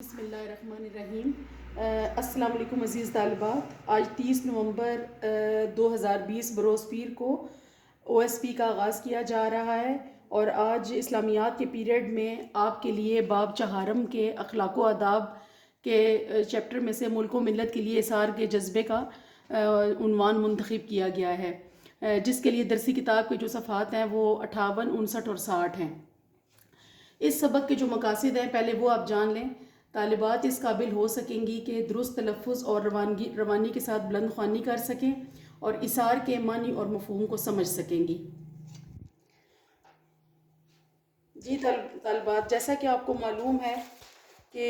بسم اللہ الرحمن الرحیم۔ السلام علیکم عزیز طالبات۔ آج 30 نومبر 2020 بروز پیر کو او ایس پی کا آغاز کیا جا رہا ہے، اور آج اسلامیات کے پیریڈ میں آپ کے لیے باب چہارم کے اخلاق و آداب کے چیپٹر میں سے ملک و ملت کے لیے اثار کے جذبے کا عنوان منتخب کیا گیا ہے، جس کے لیے درسی کتاب کے جو صفحات ہیں وہ 58، 59 اور 60 ہیں۔ اس سبق کے جو مقاصد ہیں پہلے وہ آپ جان لیں۔ طالبات اس قابل ہو سکیں گی کہ درست تلفظ اور روانی کے ساتھ بلند خوانی کر سکیں اور اثار کے معنی اور مفہوم کو سمجھ سکیں گی۔ جی طالبات، جیسا کہ آپ کو معلوم ہے کہ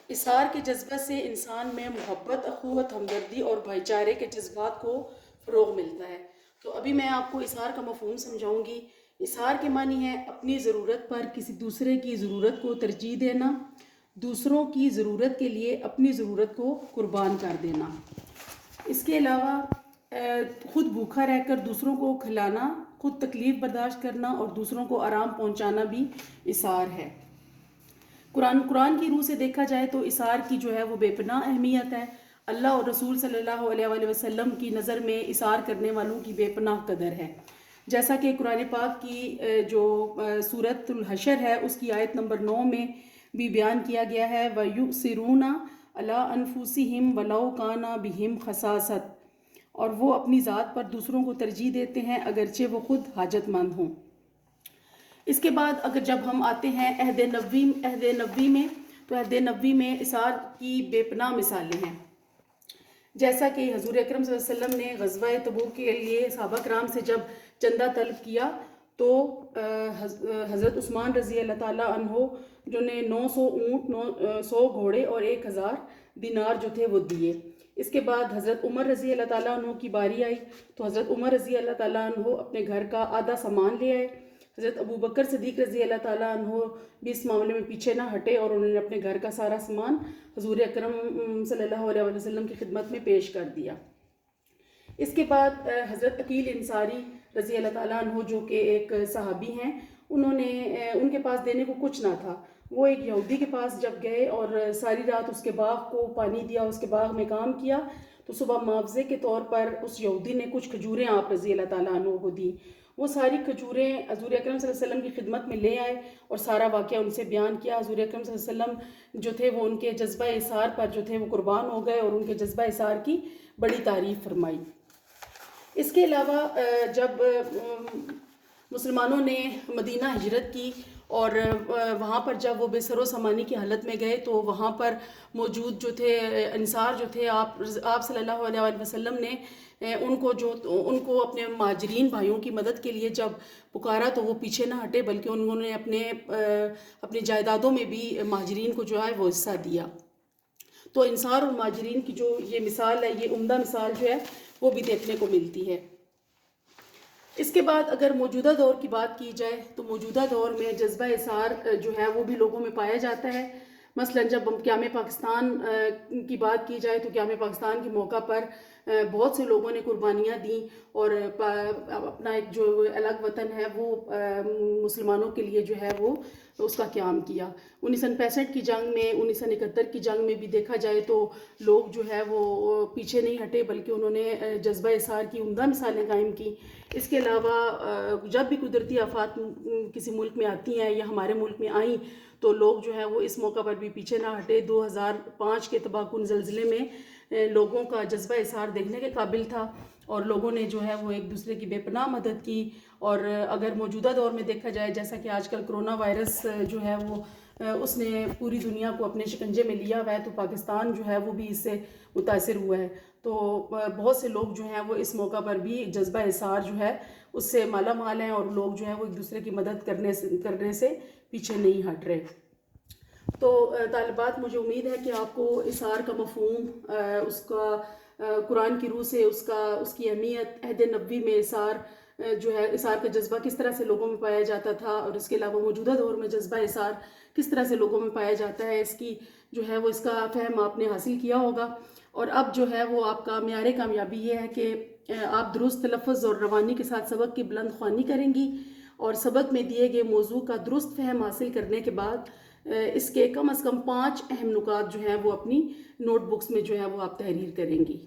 اثار کے جذبہ سے انسان میں محبت، اخوت، ہمدردی اور بھائی چارے کے جذبات کو فروغ ملتا ہے۔ تو ابھی میں آپ کو اثار کا مفہوم سمجھاؤں گی۔ اثار کے معنی ہے اپنی ضرورت پر کسی دوسرے کی ضرورت کو ترجیح دینا، دوسروں کی ضرورت کے لیے اپنی ضرورت کو قربان کر دینا۔ اس کے علاوہ خود بھوکا رہ کر دوسروں کو کھلانا، خود تکلیف برداشت کرنا اور دوسروں کو آرام پہنچانا بھی اثار ہے۔ قرآن کی روح سے دیکھا جائے تو اثار کی جو ہے وہ بے پناہ اہمیت ہے۔ اللہ اور رسول صلی اللہ علیہ وآلہ وسلم کی نظر میں اثار کرنے والوں کی بے پناہ قدر ہے، جیسا کہ قرآن پاک کی جو سورۃ الحشر ہے اس کی آیت نمبر 9 میں بھی بیان کیا گیا ہے، وَيُؤْثِرُونَ عَلَىٰ أَنفُسِهِمْ وَلَوْ كَانَ بِهِمْ خَصَاصَةٌ، اور وہ اپنی ذات پر دوسروں کو ترجیح دیتے ہیں اگرچہ وہ خود حاجت مند ہوں۔ اس کے بعد اگر جب ہم آتے ہیں عہد نبوی میں، تو عہد نبوی میں اثار کی بے پناہ مثالیں ہیں، جیسا کہ حضور اکرم صلی اللہ علیہ وسلم نے غزوہ تبوک کے لیے صحابہ کرام سے جب چندہ طلب کیا تو حضرت عثمان رضی اللہ تعالیٰ عنہ جو نے 900 اونٹ، 100 گھوڑے اور 1000 دینار جو تھے وہ دیے۔ اس کے بعد حضرت عمر رضی اللہ تعالیٰ عنہ کی باری آئی تو حضرت عمر رضی اللہ تعالیٰ عنہ اپنے گھر کا آدھا سامان لے آئے۔ حضرت ابو بکر صدیق رضی اللہ تعالیٰ عنہ بھی اس معاملے میں پیچھے نہ ہٹے اور انہوں نے اپنے گھر کا سارا سامان حضور اکرم صلی اللہ علیہ وسلم کی خدمت میں پیش کر دیا۔ اس کے بعد حضرت عقیل انصاری رضی اللہ تعالیٰ عنہ جو کہ ایک صحابی ہیں، ان کے پاس دینے کو کچھ نہ تھا۔ وہ ایک یہودی کے پاس جب گئے اور ساری رات اس کے باغ کو پانی دیا، اس کے باغ میں کام کیا، تو صبح معاوضے کے طور پر اس یہودی نے کچھ کھجوریں آپ رضی اللہ تعالیٰ عنہ کو دی۔ وہ ساری کھجوریں حضور اکرم صلی اللہ علیہ وسلم کی خدمت میں لے آئے اور سارا واقعہ ان سے بیان کیا۔ حضور اکرم صلی اللہ علیہ وسلم جو تھے وہ ان کے جذبہ اثار پر جو تھے وہ قربان ہو گئے اور ان کے جذبہ اثار کی بڑی تعریف فرمائی۔ اس کے علاوہ جب مسلمانوں نے مدینہ ہجرت کی اور وہاں پر جب وہ بے سر و سامانی کی حالت میں گئے تو وہاں پر موجود جو تھے انصار جو تھے، آپ صلی اللہ علیہ وآلہ وسلم نے ان کو اپنے مہاجرین بھائیوں کی مدد کے لیے جب پکارا تو وہ پیچھے نہ ہٹے، بلکہ انہوں نے اپنی جائیدادوں میں بھی مہاجرین کو جو ہے وہ حصہ دیا۔ تو انصار اور مہاجرین کی جو یہ مثال ہے، یہ عمدہ مثال جو ہے وہ بھی دیکھنے کو ملتی ہے۔ اس کے بعد اگر موجودہ دور کی بات کی جائے تو موجودہ دور میں جذبہ اثار جو ہے وہ بھی لوگوں میں پایا جاتا ہے۔ مثلا جب قیام پاکستان کی بات کی جائے تو قیام پاکستان کے موقع پر بہت سے لوگوں نے قربانیاں دیں اور اپنا ایک جو الگ وطن ہے وہ مسلمانوں کے لیے جو ہے وہ اس کا قیام کیا۔ 1965 کی جنگ میں، 1971 کی جنگ میں بھی دیکھا جائے تو لوگ جو ہے وہ پیچھے نہیں ہٹے، بلکہ انہوں نے جذبہ اثار کی عمدہ مثالیں قائم کی۔ اس کے علاوہ جب بھی قدرتی آفات کسی ملک میں آتی ہیں یا ہمارے ملک میں آئیں تو لوگ جو ہے وہ اس موقع پر بھی پیچھے نہ ہٹے۔ 2005 کے تباہ کن زلزلے میں لوگوں کا جذبہ اثار دیکھنے کے قابل تھا اور لوگوں نے جو ہے وہ ایک دوسرے کی بے پناہ مدد کی۔ اور اگر موجودہ دور میں دیکھا جائے، جیسا کہ آج کل کرونا وائرس جو ہے وہ اس نے پوری دنیا کو اپنے شکنجے میں لیا ہوا ہے، تو پاکستان جو ہے وہ بھی اس سے متاثر ہوا ہے۔ تو بہت سے لوگ جو ہیں وہ اس موقع پر بھی جذبہ اثار جو ہے اس سے مالا مال ہیں اور لوگ جو ہیں وہ ایک دوسرے کی مدد کرنے سے پیچھے نہیں ہٹ رہے۔ تو طالبات، مجھے امید ہے کہ آپ کو اثار کا مفہوم، اس کا قرآن کی روح سے اس کی اہمیت، عہد نبوی میں اثار جو ہے، اثار کا جذبہ کس طرح سے لوگوں میں پایا جاتا تھا اور اس کے علاوہ موجودہ دور میں جذبہ اثار کس طرح سے لوگوں میں پایا جاتا ہے، اس کی جو ہے وہ اس کا فہم آپ نے حاصل کیا ہوگا۔ اور اب جو ہے وہ آپ کا معیار کامیابی یہ ہے کہ آپ درست تلفظ اور روانی کے ساتھ سبق کی بلند خوانی کریں گی اور سبق میں دیے گئے موضوع کا درست فہم حاصل کرنے کے بعد اس کے کم از کم 5 اہم نکات جو ہیں وہ اپنی نوٹ بکس میں جو ہے وہ آپ تحریر کریں گی.